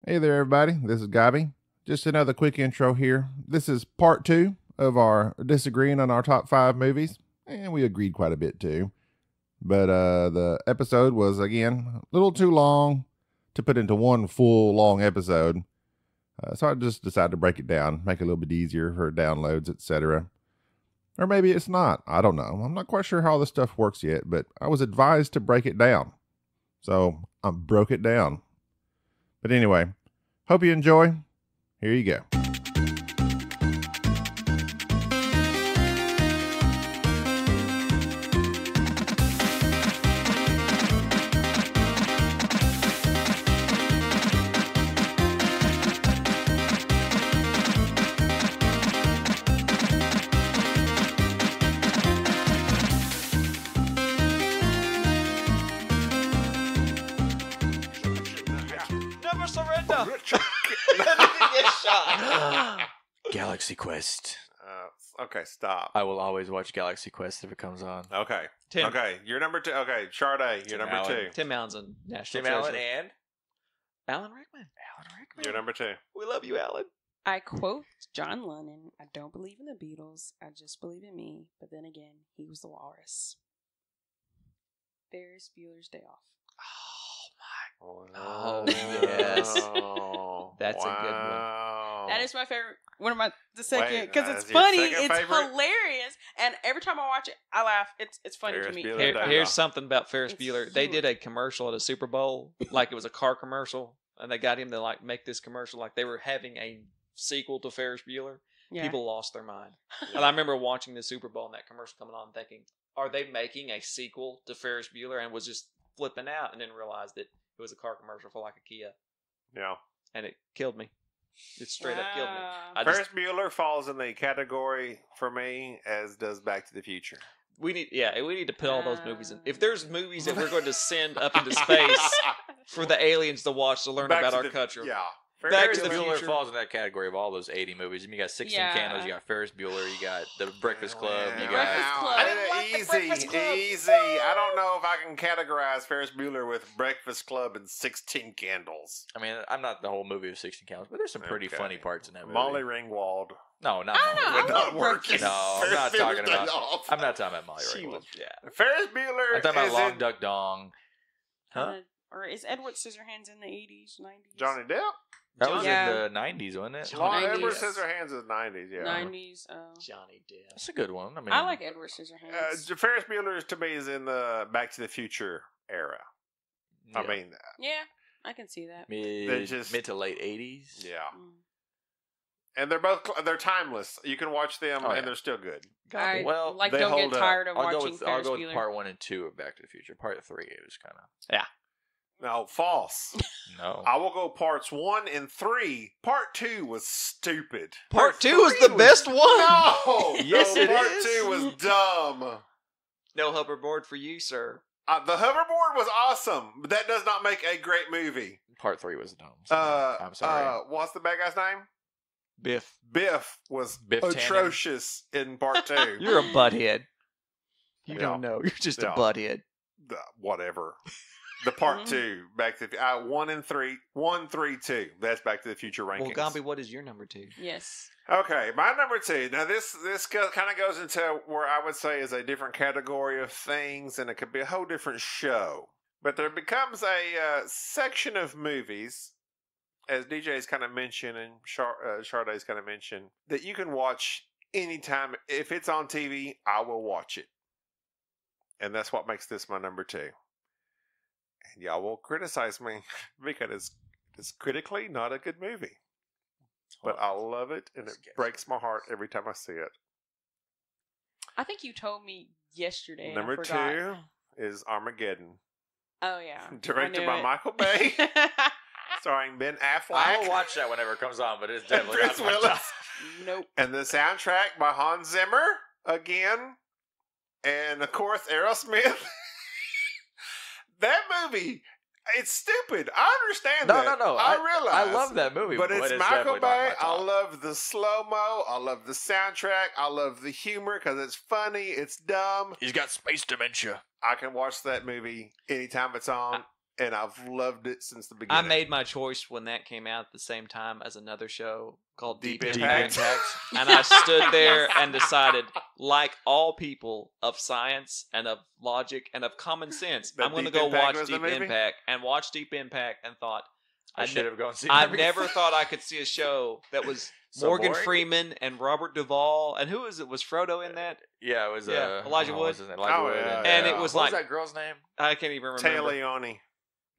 Hey there, everybody. This is Gabby. Just another quick intro here. This is part 2 of our disagreeing on our top 5 movies, and we agreed quite a bit too. But the episode was, again, a little too long to put into one full long episode. So I just decided to break it down, make it a little bit easier for downloads, etc. Or maybe it's not. I don't know. I'm not quite sure how this stuff works yet, but I was advised to break it down. So I broke it down. But anyway, hope you enjoy. Here you go. Never surrender. Galaxy Quest. Okay, stop. I will always watch Galaxy Quest if it comes on. Okay. Tim. Okay, you're number 2. Okay, Sade, you're Tim number Allen. 2. Tim Allen's a national Tim Allen treasure. and Alan Rickman. You're number 2. We love you, Alan. I quote John Lennon, I don't believe in the Beatles, I just believe in me. But then again, he was the walrus. Ferris Bueller's Day Off. Oh, yes. That's a good one. one. That is my favorite. One of my the second Wait, because it's is your funny. second It's favorite? hilarious, and every time I watch it, I laugh. It's funny Ferris to me. Bueller. Here- Day here's Off. something about Ferris It's Bueller. They huge. did a commercial at a Super Bowl, like it was a car commercial, and they got him to like make this commercial like they were having a sequel to Ferris Bueller. Yeah. People lost their mind. And I remember watching the Super Bowl and that commercial coming on, thinking, "Are they making a sequel to Ferris Bueller?" And was just flipping out, and then realized that it was a car commercial for like a Kia, Yeah. and it killed me. It straight up killed me. Wow. I Ferris just, Bueller falls in the category for me as does Back to the Future. we need to put all those movies in. If there's movies that we're going to send up into space for the aliens to watch to learn Back about to our the- culture, Yeah. Back Ferris to the Bueller Future. falls in that category of all those 80 movies. I mean, you got 16 Yeah. Candles, you got Ferris Bueller, you got The Breakfast Club, you got... Breakfast Club. I didn't like the Breakfast Club. Easy. I don't know if I can categorize Ferris Bueller with Breakfast Club and 16 Candles. I mean, I'm not the whole movie of 16 Candles, but there's some pretty Okay. funny parts in that movie. Molly Ringwald. No, not I Molly. don't know. Would I not love work Breakfast. in No, I'm Ferris not Bueller's talking Day about... Off. I'm not talking about Molly she Ringwald. was, yeah. Ferris Bueller I'm talking about is Long in Duck Dong. Huh? Or is Edward Scissorhands in the 80s, 90s? Johnny Depp. That was Yeah. in the 90s, wasn't it? Johnny Long Depp. Edward 90s. Scissorhands is 90s, yeah. 90s. Johnny Depp. That's a good one. I mean, I like Edward Scissorhands. Ferris Bueller to me is in the Back to the Future era. I yeah. mean, Yeah, I can see that. mid, just- mid to late 80s. yeah. Mm. And they're timeless. You can watch them Oh, yeah. and they're still good. I well, like they don't hold get up. tired of I'll go watching with Ferris Bueller. part 1 and 2 of Back to the Future. Part 3 it was kind of No, false. no. I will go parts 1 and 3. Part 2 was stupid. Part 2 was the best one. No! Yes, no, it part is. 2 was dumb. No hoverboard for you, sir. The hoverboard was awesome, but that does not make a great movie. Part 3 was dumb. So I'm sorry. What's the bad guy's name? Biff. Biff was Biff Tannen. atrocious in part 2. You're a butthead. You Yeah. don't know. You're just Yeah. a butthead. Whatever. The part 2, Back to the 1 and 3, 1, 3, 2. That's Back to the Future rankings. Well, Gambi, what is your number 2? Yes. Okay, my number 2. Now this kind of goes into where I would say is a different category of things, and it could be a whole different show. But there becomes a section of movies, as DJ's kind of mentioned and Sade's kind of mentioned, that you can watch anytime. If it's on TV, I will watch it. And that's what makes this my number 2. And y'all will criticize me because it's critically not a good movie. But I love it, and it breaks my heart every time I see it. I think you told me yesterday. and Number I forgot. 2 is Armageddon. Oh, yeah. Directed I knew by it. Michael Bay, starring Ben Affleck. I will watch that whenever it comes on, but it's and definitely not Bruce my Willis. top. Nope. And the soundtrack by Hans Zimmer, again. And, of course, Aerosmith. That movie, it's stupid. I understand that. No. I realize. I love that movie, But it's Michael definitely not Bay. my I top. love the slow-mo. I love the soundtrack. I love the humor because it's funny. It's dumb. He's got space dementia. I can watch that movie anytime it's on. and I've loved it since the beginning. I made my choice when that came out at the same time as another show called Deep Deep Impact. Impact. And I stood there and decided, like all people of science and of logic and of common sense, That I'm going to Deep go Impact watch was the Deep movie? Impact and watch Deep Impact and thought, I should have gone see. I that never before. thought I could see a show that was So Morgan boring? Freeman and Robert Duvall. And who was it? Was Frodo in that? Yeah, it was Elijah Wood. what's his name? Elijah Oh, Wood. yeah, And yeah. it was what like, was that girl's name? I can't even remember. Tay Leone.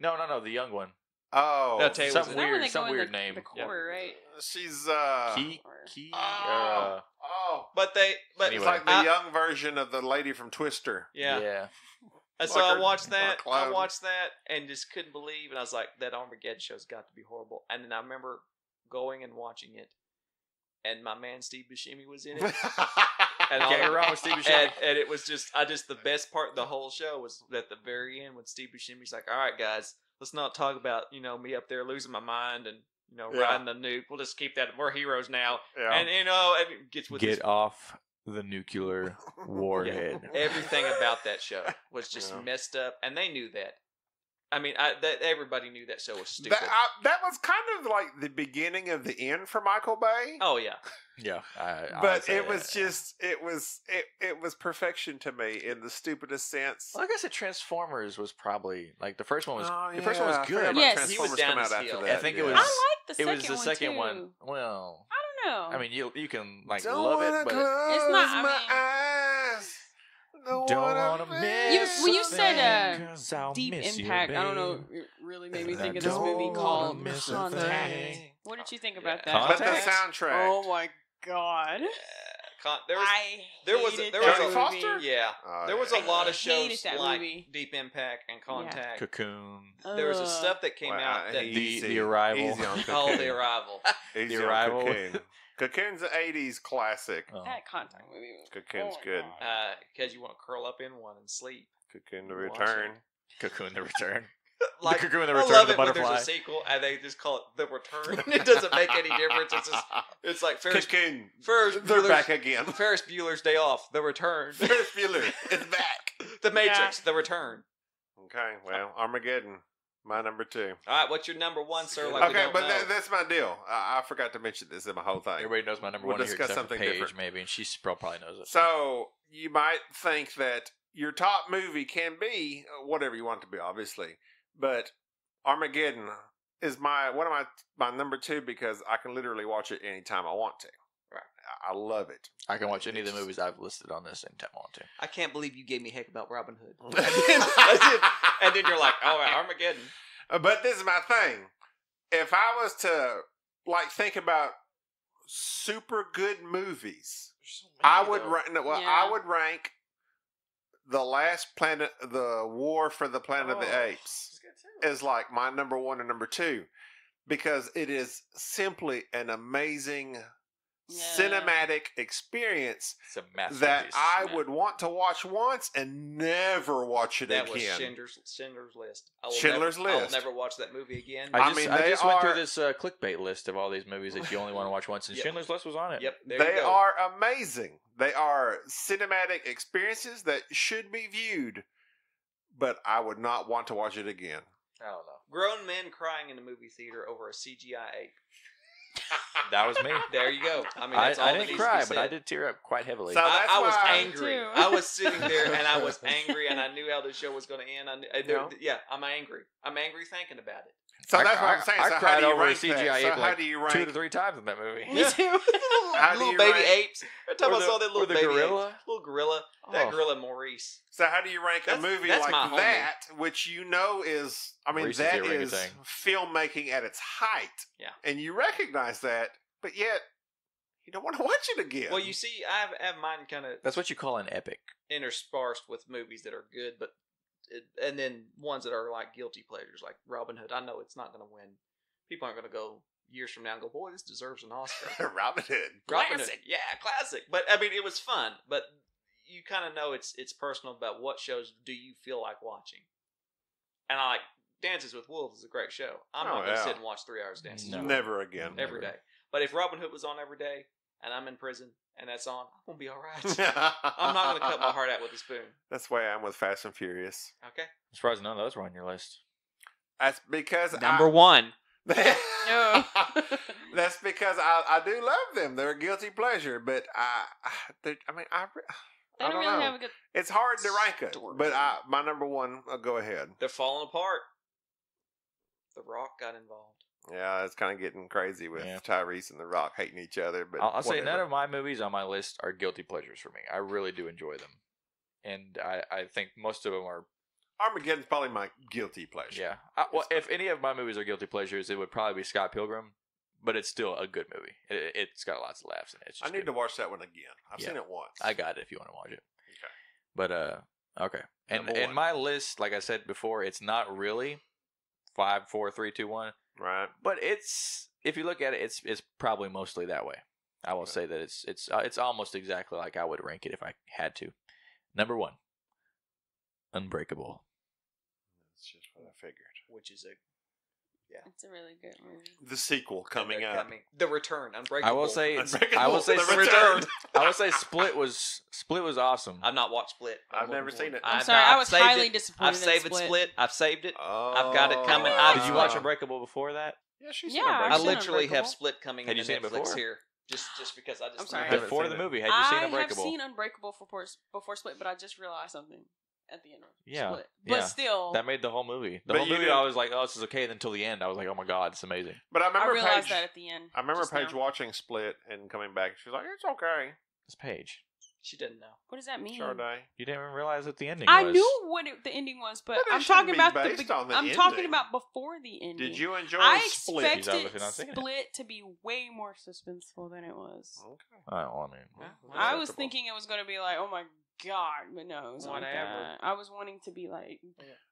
No, the young one. Oh, No, Tay was Some in it. That when they some go in weird the, name. The core, right? she's Key. Oh, But it's Anyway. like the I- young version of the lady from Twister. yeah. And so Like I her- watched that. her clown. I watched that and just couldn't believe. And I was like, that Armageddon show's got to be horrible. And then I remember going and watching it, and my man Steve Buscemi was in it. And Can't go wrong with Steve Buscemi. And it was just, the best part of the whole show was at the very end when Steve Buscemi's like, all right, guys, let's not talk about, me up there losing my mind and, Yeah. riding the nuke. We'll just keep that. We're heroes now. Yeah. And, and it gets with this. Get off the nuclear warhead. Everything about that show was just Yeah. messed up, and they knew that. I mean, everybody knew that show was stupid. that was kind of like the beginning of the end for Michael Bay. Oh yeah, Yeah, I but would say it was that. just it was perfection to me in the stupidest sense. Well, I guess Transformers was probably like the first one was. Oh, The first one yeah, I was forgot good. about Yes. Transformers He was down come out his after heel. that. I think it yeah. was. I like the It was the second second one. one. Too. Well, I don't know. I mean, you can like Don't love wanna it, but close It's not- I my mean- eyes. Don't don't wanna want to miss miss. when you a said, thing, 'cause I'll Deep miss you, Impact. I don't know. babe. It really made me And I think of this don't movie wanna called miss a Contact. thing. What did you think about Yeah. that? But the Contact? soundtrack. Oh my god! there was there was was Jodie Foster? yeah. Oh, There was yeah. a lot of I hated shows that like movie. Deep Impact and Contact. Cocoon. There was a stuff that came Well, out that easy- The Arrival. Easy on oh, Cocoon. The Arrival. Easy The on Arrival. Cocoon. Cocoon's an 80s classic. Oh. That Contact movie. Was, Cocoon's oh my good. God. Because you want to curl up in one and sleep. Cocoon the Watch Return. Cocoon the Return. Like, Cocoon the I Return love of the it when Butterfly. there's a sequel and they just call it The Return. It doesn't make any difference. It's like Ferris Cocoon. Ferris They're Bueller's, back again. Ferris Bueller's Day Off, The Return. Ferris Bueller is back. The Matrix, The Return. Okay, well, Armageddon, my number 2. All right, what's your number one, sir? Like we Okay, don't but know. that's my deal. I forgot to mention this in my whole thing. Everybody knows my number We'll one here, discuss except for something Paige, different. maybe, and she probably knows it. So you might think that your top movie can be whatever you want it to be, obviously, but Armageddon is my number 2 because I can literally watch it anytime I want to. Right. I love it. I can watch any of the movies I've listed on this anytime I want to. I can't believe you gave me heck about Robin Hood. And then you're like, all right, Armageddon. But this is my thing. If I was to think about super good movies, I would rank. Yeah. I would rank the last Planet, the War for the Planet of the Apes, is like my number 1 and number 2 because it is simply an amazing cinematic experience It's a masterpiece. that I Yeah. would want to watch once and never watch it That again. was Schindler's List. Schindler's I will List. never watch that movie again. I mean, I they just went are- through this clickbait list of all these movies that you only want to watch once, and Yep. Schindler's List was on it. Yep, there They you go. are amazing. They are cinematic experiences that should be viewed, but I would not want to watch it again. I don't know. Grown men crying in a movie theater over a CGI ape. That was me. There you go. I mean, I that's all that didn't needs to cry, be but I said. did tear up quite heavily. So- that's I was why- angry. Me too. I was sitting there and I was angry, and I knew how the show was going to end. Yeah. Yeah, I'm angry. I'm angry thinking about it. So I- that's what I- I'm saying. I So how cried do you over a rank CGI that? So ape how like do you 2 rank? to 3 times in that movie. Me too. How do Little you baby rank? apes. Every time Or I the- saw that or little the baby gorilla? ape, little gorilla, that Oh. gorilla Maurice. So how do you rank a That's- movie that's like my homie. that, which you know is, I mean, Reese is that the is orangutan. filmmaking at its height. Yeah. And you recognize that, but yet you don't want to watch it again. Well, you see, I have mine kind of That's what you call an epic. interspersed with movies that are good, but and then ones that are like guilty pleasures, like Robin Hood. I know it's not going to win. People aren't going to go years from now and go, "Boy, this deserves an Oscar." Robin Hood. Robin Hood, yeah, classic. But I mean, it was fun. But you kind of know it's personal about what shows do you feel like watching. And I like Dances with Wolves is a great show. I'm Oh, not going to yeah. sit and watch 3 hours Dances No. with Never again. Wolves every day. But if Robin Hood was on every day and I'm in prison and that's on, I'm gonna be all right. I'm not gonna cut my heart out with a spoon. That's why I'm with Fast and Furious. Okay. I'm surprised none of those were on your list. That's because Number one. No. That's because I do love them. They're a guilty pleasure, but I They I don't don't really know. have a good. It's hard to rank it, Story. but my number one. Go ahead. They're falling apart. The Rock got involved. Yeah, it's kind of getting crazy with Tyrese and The Rock hating each other. But I'll say none whatever. of my movies on my list are guilty pleasures for me. I really do enjoy them, and I think most of them are. Armageddon's probably my guilty pleasure. Yeah. Well, if any of my movies are guilty pleasures, it would probably be Scott Pilgrim, but it's still a good movie. It's got lots of laughs in it. It's I just need good. to watch that one again. I've Yeah. seen it once. I got it if you want to watch it. Okay. But okay. And Number in one. my list, like I said before, it's not really 5, 4, 3, 2, 1. Right. But it's if you look at it, it's probably mostly that way. I will say that it's almost exactly like I would rank it if I had to. Number 1, Unbreakable. That's just what I figured. Which is It's a really good movie. The sequel coming up. The Return. Unbreakable. I will say Unbreakable. I will say The Split. Return. I will say Split was awesome. I've not watched Split. I've never seen it. I'm sorry, I was highly disappointed. I've saved in it. Split. Split. I've saved it. Oh, I've got it coming. Did you watch Oh. Unbreakable before that? Yeah, she's Yeah, I I've seen literally have Unbreakable. Split coming Had into you seen it Netflix before? here. Just because I just I'm sorry. haven't Before seen the it. movie, had you seen I have Unbreakable? seen Unbreakable before Split, but I just realized something at the end of Yeah, Split. yeah. But still, That made the whole movie. The But whole you movie, didn't- I was like, "Oh, this is okay." Then until the end, I was like, "Oh my god, it's amazing." But I I remember realized Paige. that at the end. I remember just Paige now. watching Split and coming back. She's like, "It's okay." It's Paige. She didn't know. What does that mean? Sade. You didn't even realize what the ending I was. knew what the ending was, but But it I'm shouldn't talking be about based on the I'm talking ending. about before the ending. Did you enjoy I Split? He's expected obviously not seeing it. Split to be way more suspenseful than it was. Okay. I mean, I was thinking it was going to be like, oh my god, but no, it was like Whatever. that. I was wanting to be like,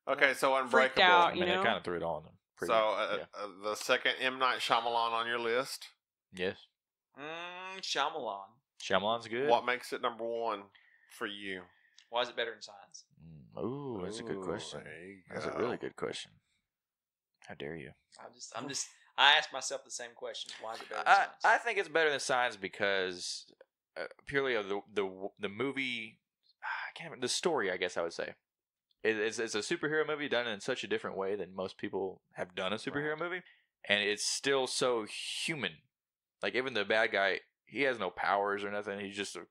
Okay, so Freaked Unbreakable. out, I mean, you they know? kind of threw it all in them. So the second M. Night Shyamalan on your list. Yes, Shyamalan. Shyamalan's good. What makes it number one for you? Why is it better than Signs? Ooh, that's a good Ooh, question. there you That's a go. really good question. How dare you? I ask myself the same questions. Why is it better than Signs? I think it's better than Signs because purely of the movie. I can't remember, the story. I guess I would say it's a superhero movie done in such a different way than most people have done a superhero movie, and it's still so human. Like even the bad guy, he has no powers or nothing. He's just a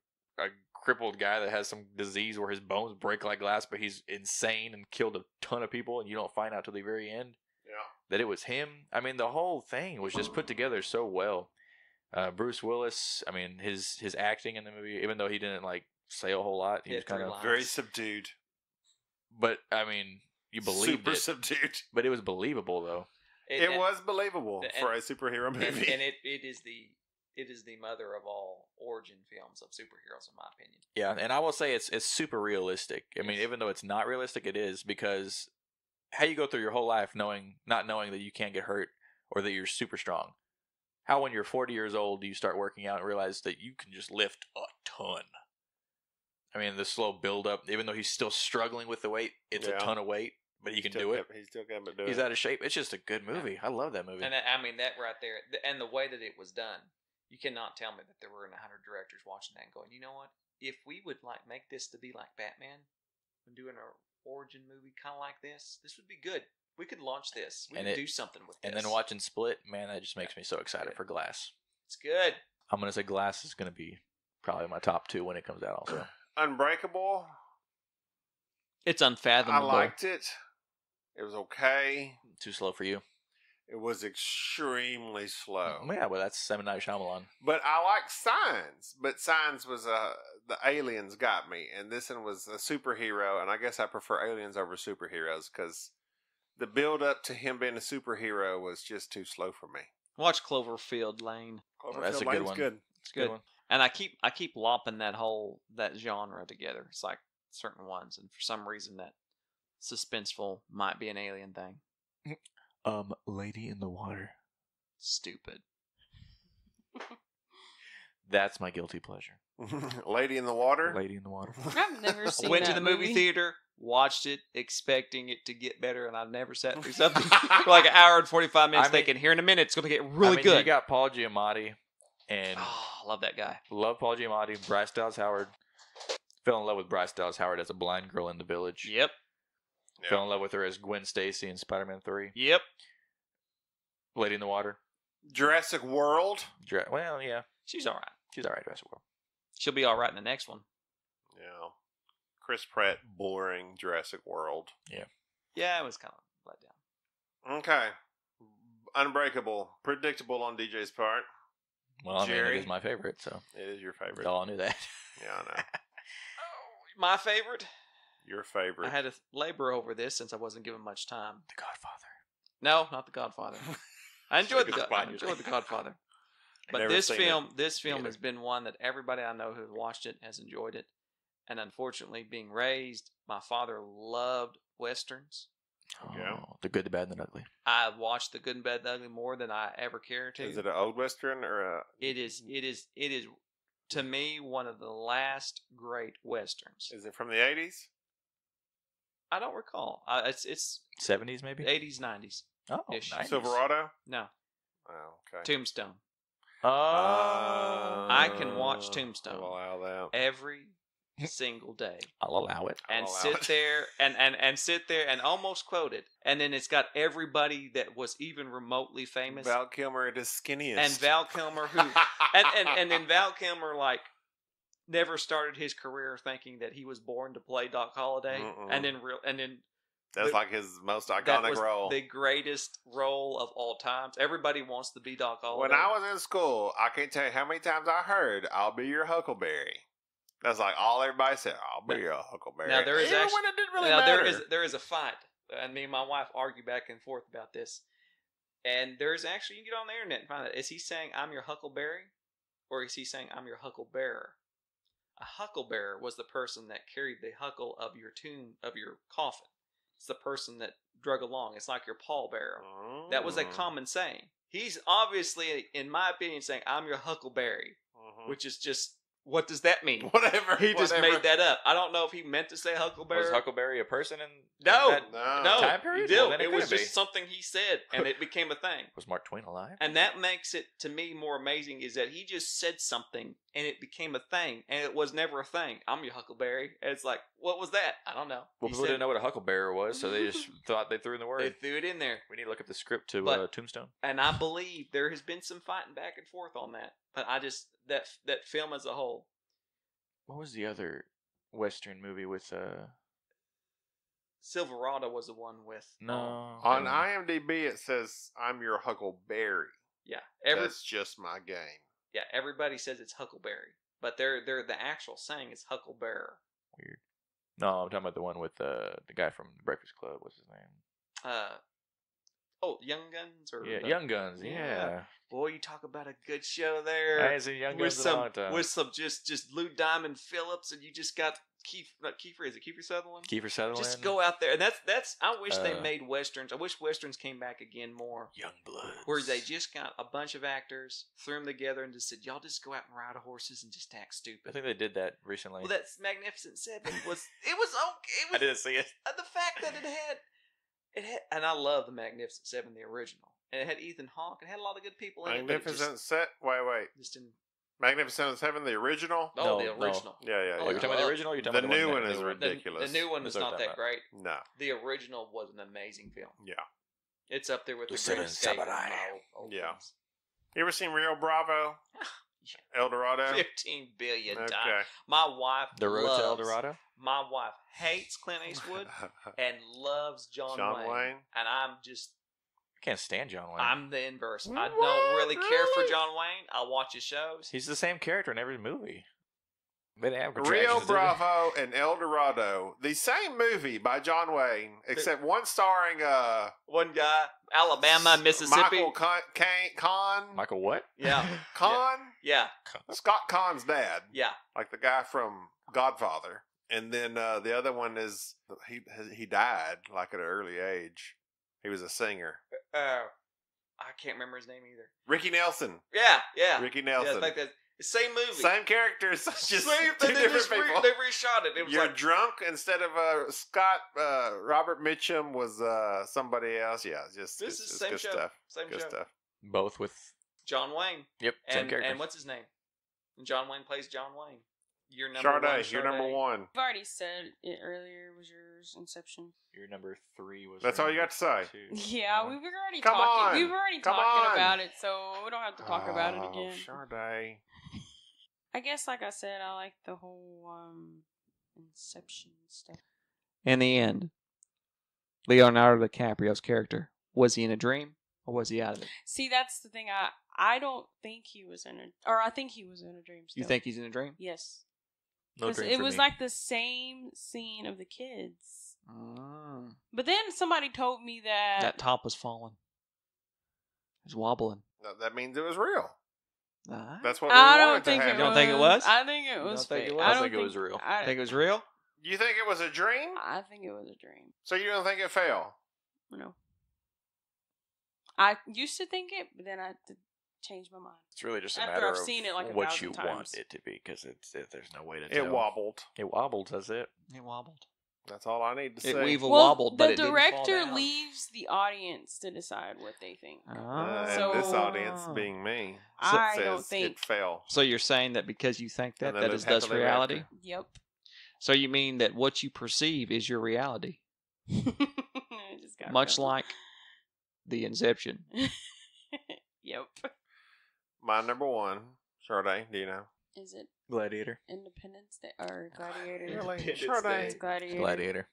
crippled guy that has some disease where his bones break like glass, but he's insane and killed a ton of people, and you don't find out till the very end that it was him. I mean, the whole thing was just put together so well. Bruce Willis, I mean, his acting in the movie, even though he didn't like say a whole lot, he was kind of Very subdued. But I mean, you believed Super it. subdued. But it was believable though. It was believable and- for a superhero movie. and it is the mother of all origin films of superheroes, in my opinion. Yeah, and I will say it's super realistic. I mean, even though it's not realistic, it is, because how you go through your whole life not knowing that you can't get hurt or that you're super strong. How when you're 40 years old do you start working out and realize that you can just lift a ton? I mean, the slow build up, even though he's still struggling with the weight, it's a ton of weight, but he can do it. He's still got to do it. He's out of shape. It's just a good movie. I love that movie. And I mean that right there, and the way that it was done, you cannot tell me that there weren't 100 directors watching that and going, you know what? If we would like make this to be like Batman, and doing an origin movie kind of like this would be good. We could launch this. We could do something with this. And then watching Split, man, that just makes me so excited for Glass. It's good. I'm gonna say Glass is gonna be probably my top 2 when it comes out. Also, Unbreakable. It's I unfathomable. liked it. It was okay. too slow for you. It was extremely slow. Yeah, well, that's M. Night Shyamalan. But I like Signs. But Signs was the aliens got me, and this one was a superhero. And I guess I prefer aliens over superheroes because the build up to him being a superhero was just too slow for me. Watch Cloverfield Lane. That's a good Lane's one. good. It's good. And I keep lopping that genre together. It's like certain ones, and for some reason that suspenseful might be an alien thing. Lady in the Water. Stupid. That's my guilty pleasure. Lady in the Water. Lady in the Water. I've never seen Went to that the movie theater, watched it, expecting it to get better, and I never sat through something for like an hour and 45 minutes thinking, here in a minute, it's going to get really good. You got Paul Giamatti, and Oh, I love that guy. love Paul Giamatti, Bryce Dallas Howard. Fell in love with Bryce Dallas Howard as a blind girl in The Village. Yep. Yeah. Fell in love with her as Gwen Stacy in Spider-Man 3. Yep. Lady in the Water. Jurassic World. Well, yeah. She's all right. She's all right, Jurassic World. She'll be all right in the next one. Yeah. Chris Pratt, boring Jurassic World. Yeah, it was kind of let down. Okay. Unbreakable. Predictable on DJ's part. Well, I mean, Jerry? it is my favorite, so It is your favorite. we all knew that. Yeah, I know. My favorite. Your favorite. I had to labor over this since I wasn't given much time. The Godfather. No, not The Godfather. I enjoyed Should've I defined enjoyed it. The Godfather. But Never this seen film it. has Neither. been one that everybody I know who watched it has enjoyed it. And unfortunately, being raised, my father loved westerns. Yeah. Oh, The Good, the Bad, and the Ugly. I watched The Good and Bad and the Ugly more than I ever cared to. Is it an old Western or a... It is to me one of the last great westerns. Is it from the 80s? I don't recall. It's 70s, maybe? 80s, 90s. Oh, Ish. nice. Silverado? No, Oh, okay. Tombstone. Oh. I can watch I'll Tombstone allow that. every single day I'll allow it. and I'll allow sit it. there and sit there and almost quote it. And then it's got everybody that was even remotely famous. Val Kilmer at his skinniest. And Val Kilmer, who and then Val Kilmer like never started his career thinking that he was born to play Doc Holliday, Mm-mm. and then That's like his most that iconic was role. the greatest role of all times. Everybody wants to be Doc Holliday. When I was in school, I can't tell you how many times I heard, "I'll be your Huckleberry." That's like all everybody said. "I'll be your Huckleberry." Now, there is Even actually- when it didn't really now matter. there is a fight, and me and my wife argue back and forth about this. And there's actually, you can get on the internet and find it. Is he saying I'm your Huckleberry, or is he saying I'm your Hucklebearer? A Hucklebearer was the person that carried the huckle of your coffin. It's the person that drug along. It's like your pallbearer. That was a Mm. common saying. He's obviously, in my opinion, saying I'm your Huckleberry, Mhm. which is just, what does that mean? Whatever. He just whatever. made that up. I don't know if he meant to say Huckleberry. Was Huckleberry a person in No. that No. time period? He did. Well, then it was couldn't just something he said, and it became a thing. Was Mark Twain alive? And that makes it, to me, more amazing is that he just said something, and it became a thing, and it was never a thing. I'm your Huckleberry. And it's like, what was that? I don't know. Well, He people said- didn't know what a hucklebearer was, so they just thought they threw in the They word. threw it in there. We need to look up the script to But- Tombstone. And I believe there has been some fighting back and forth on that. But I just, that film as a whole. What was the other Western movie with Silverado was the one with. No. On IMDb, it says, "I'm your Huckleberry." Yeah. That's just my game. Yeah, everybody says it's Huckleberry. But they're the actual saying is Hucklebearer. Weird. No, I'm talking about the one with the guy from The Breakfast Club. What's his name? Young Guns or Yeah, Young Guns. Yeah. Yeah. Boy, you talk about a good show I there. ain't seen Young Guns in a long time. With some just Lou Diamond Phillips, and you just got Kiefer. Is it Kiefer Sutherland? Kiefer Sutherland. Just go out there, and that's. I wish they Uh, made westerns. I wish westerns came back again more, Young Blood. where they just got a bunch of actors, threw them together, and just said, "Y'all just go out and ride horses and just act I stupid." think they did that recently. Well, that's Magnificent Seven was. It was okay. It I was, didn't see it. the fact that it had, and I love the Magnificent Seven, the original, and it had Ethan Hawke. It had a lot of good people in it. but it Magnificent Set. Wait. just didn't. Magnificent Seven, the original. Oh, No, the no. original. Yeah. Oh, Oh, you're talking about well, the original? Or you're talking The about new one one that- is the- ridiculous. The new one That's was what not I'm that talking great. No. The original was an amazing film. Yeah. It's up there with The the Seven Great Escape. Samurai. Old Yeah. films. You ever seen Rio Bravo? El Dorado? 15 billion Okay. times. My wife The Road to El loves- Dorado? My wife hates Clint Eastwood and loves John Wayne. And I'm just, I can't stand John Wayne. I'm the inverse. I What? don't really care for Really? John Wayne. I'll watch his shows. He's the same character in every movie. They didn't have Rio contractions, did they? Bravo and El Dorado, the same movie by John Wayne, except one starring One guy, Alabama, Mississippi. Michael Kahn. Michael what? Yeah. Kahn? Yeah. Scott Kahn's dad, Yeah. like the guy from Godfather. And then the other one is he died like at an early age. He was a singer. I can't remember his name either. Ricky Nelson. Yeah. Ricky Yeah, Nelson. it's like that. Same movie. Same characters, just Same, two and they different just people. they reshot it. It was You're like, drunk instead of Scott. Robert Mitchum was somebody else. Yeah, just This it's is same good show. stuff. Same Good show. stuff. Both with. John Wayne. Yep, same And character. what's his name? And John Wayne plays John Wayne. Your number one, Sade, you're number Sade? one. I've already said it earlier. Was yours Inception? Your number 3 was. That's your all you number got to say. 2. Yeah, we were already Come talking. on. We were already Come talking on. about it, so we don't have to talk about it again. Sade. I guess, like I said, I like the whole Inception stuff. In the end, Leonardo DiCaprio's character, was he in a dream or was he out of it? See, that's the thing. I don't think he was in a, or I think he was in a dream. Still. You think he's in a dream? Yes. No dream It for was me. like the same scene of the kids. Mm. But then somebody told me that, That top was falling. It was wobbling. No, that means it was real. Ah. That's what we I wanted don't to think have. it You don't was. think it was? I think it You was don't think fake. it was? I I don't think it was real. I Think it was real? You think it was a dream? I think it was a dream. So you don't think it fell? No. I used to think it, but then I changed my mind. It's really just a After matter I've of seen it like a what you 1,000 want times. it to be, because there's no way to It tell. wobbled. It wobbled, that's it. It wobbled. That's all I need to It say. weevil Well, wobbled, but the it didn't fall director down. leaves the audience to decide what they think. Ah. So- and this audience being me I says don't think. it fell. So you're saying that because you think that, And they that live is thus happily ever reality? after. Yep. So you mean that what you perceive is your reality? It just got Much real. like the Inception. Yep. My number one, Sade, do you know? Is it Gladiator. Independence Day or Gladiator? Really? Independence Sade? It's Gladiator. Gladiator.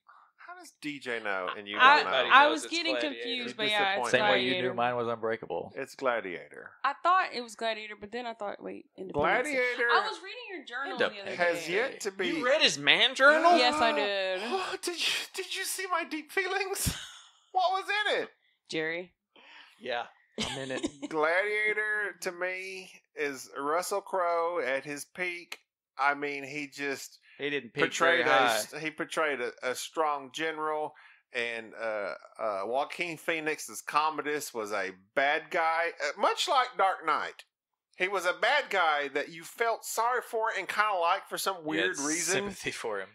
How does DJ know and you I, don't know? I knows was it's getting Gladiator. confused, You're but yeah, it's disappointed. Same way you Gladiator. knew mine was Unbreakable. It's Gladiator. I thought it was Gladiator, but then I thought, wait, Independence Day. Gladiator I was reading your journal the other Independence has day. yet to be. You read his man journal? Yes, I did. Did you see my deep feelings? What was in it? Jerry. Yeah. I'm in it. Gladiator to me is Russell Crowe at his peak. I mean, he just He didn't peak portrayed very high. a strong general, and Joaquin Phoenix as Commodus was a bad guy, much like Dark Knight. He was a bad guy that you felt sorry for and kind of liked for some You had weird reason, Sympathy for him.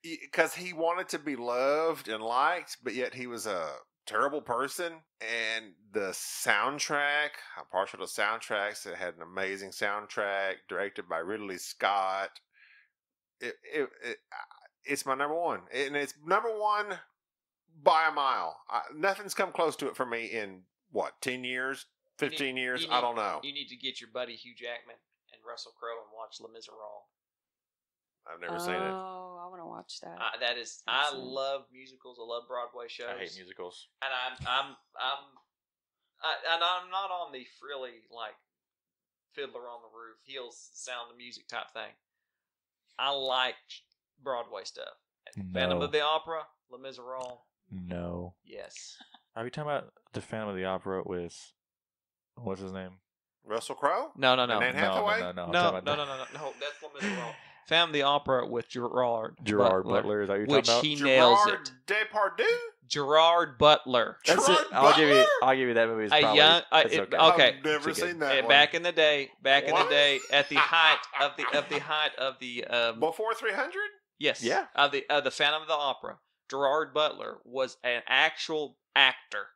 because he wanted to be loved and liked, but yet he was a terrible person. And the soundtrack, I'm partial to soundtracks. It had an amazing soundtrack directed by Ridley Scott. It's my number one, and it's number one by a mile. Nothing's come close to it for me in what, 10 years, 15 years? I don't know. You need to get your buddy Hugh Jackman and Russell Crowe and watch Les Miserables. I've never seen it. Oh, I want to watch that. That is, I love musicals. I love Broadway shows. I hate musicals. And I'm not on the frilly like Fiddler on the Roof, heels, Sound of Music type thing. I like Broadway stuff. Phantom of the Opera, Les Miserables. No. Yes. Are we talking about the Phantom of the Opera with what's his name? Russell Crowe? No. And Anne Hathaway? No. I'm No. talking about That's Les Miserables. Phantom of the Opera with Gerard Butler. Is that what you're which talking about? he nails Gerard it. Depardieu? Gerard Butler. That's Gerard it. I'll give Butler? you that movie. Is A probably, young- it's it- okay. okay. I've never It's okay. seen that one. Back in the day, What? at the height of the Before 300? yes, Yeah. of the Phantom of the Opera, Gerard Butler was an actual actor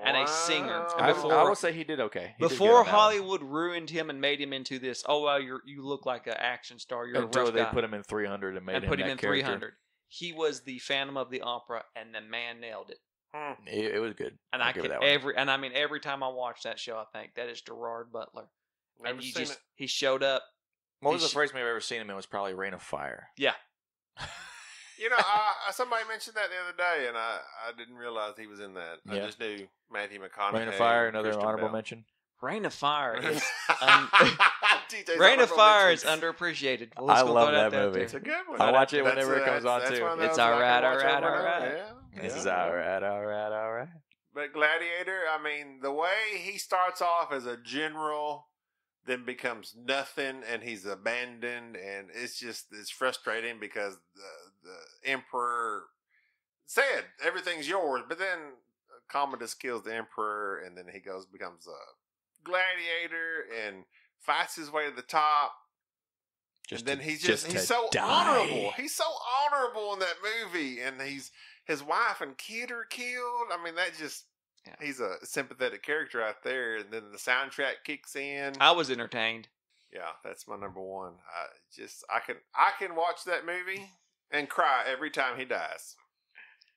and a singer. Wow. And before- I will say he did okay. He did good before on that one. Hollywood ruined him and made him into this. Oh well, you look like an action star. You're Until a rough they guy. put him in 300 and made and him put him that in character. 300. He was the Phantom of the Opera, and the man nailed it. It was good. And I'll I give can it that one. every time I watch that show, I think that is Gerard Butler. Never And seen it. he showed up. What was he the sh- first movie I've ever seen him in? Was probably Reign of Fire. Yeah, You know, somebody mentioned that the other day, and I didn't realize he was in that. I Yeah. just knew Matthew McConaughey. Reign of Fire, and another Christian honorable Bale. mention. Reign of Fire is TJ's Reign of honorable Fire is mentions. underappreciated. We'll I just go love throw that there, movie. too. It's a good one. I watch it That's, whenever it comes on, that's too. one of those It's that I can alright, watch alright, over and over. alright. Yeah, It's yeah. all right. But Gladiator, I mean, the way he starts off as a general, then becomes nothing, and he's abandoned, and it's frustrating because the emperor said everything's yours, but then Commodus kills the emperor, and then he becomes a gladiator and fights his way to the top. And then he's so honorable. He's so honorable in that movie, and his wife and kid are killed. I mean, he's a sympathetic character out there. And then the soundtrack kicks in. I was entertained. Yeah, that's my number one. I can watch that movie and cry every time he dies.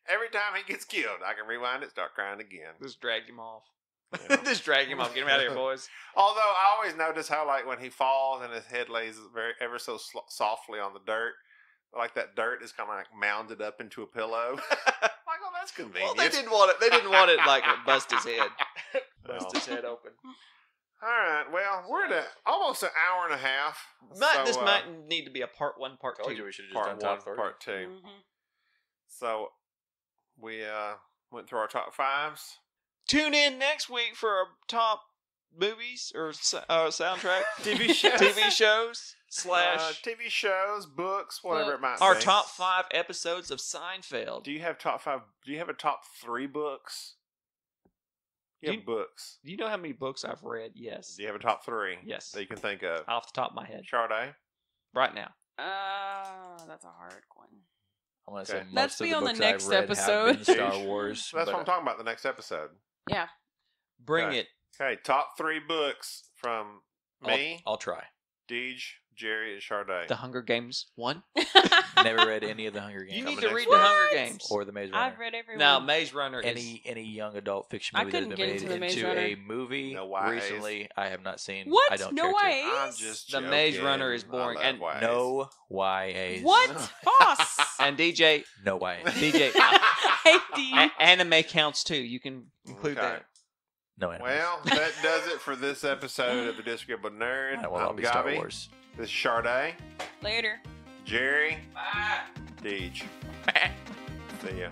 Every time he gets killed, I can rewind it, start crying again. Just drag him off. Yeah. Just drag him off. Get him out of here, boys. Although I always notice how, like, when he falls and his head lays ever so softly on the dirt, like that dirt is kind of like mounded up into a pillow. Like, oh, that's convenient. Well, they didn't want it. They didn't want it like bust his head, Well. bust his head open. All right. Well, we're at almost an hour and a half. This might need to be a part 1, part 2. Told you we should have just part done one, top 30. part 2. Mm-hmm. So we went through our top 5s. Tune in next week for our top movies or soundtrack, TV shows. TV shows / TV shows, books, whatever it might be. our top 5 episodes of Seinfeld. Do you have top 5? Do you have a top 3 books? You have books. Do you know how many books I've read? Yes. Do you have a top 3? Yes. That you can think of? Off the top of my head. Sade? Right now. That's a hard one. I'm gonna say Okay. most Let's of be the on the books next I've read episode. have been Star Wars. So that's but, what I'm talking about. The next episode. Yeah. Bring Okay. it. Okay, top 3 books from me, I'll try. Deej, Jerry, and Sade. The Hunger Games 1. Never read any of the Hunger Games. You Coming need to next read week. the Hunger Games. or the Maze Runner. I've read every Now, one. Maze Runner is... any young adult fiction I movie that has couldn't been get made into the Maze into Runner. a movie No YAs. recently. I have not seen. What? I don't No care to. YAs? I'm just The joking. Maze Runner is boring. I love And YAs. No YAs. What? Boss! And DJ, No YAs. DJ, Hey, D. anime counts too. You can include Okay. that. No animals. Well, that does it for this episode of the Disagreeable Nerd. That will all I'm be Star Gabi. Wars. This is Sade, Later. Jerry, Deej. See ya.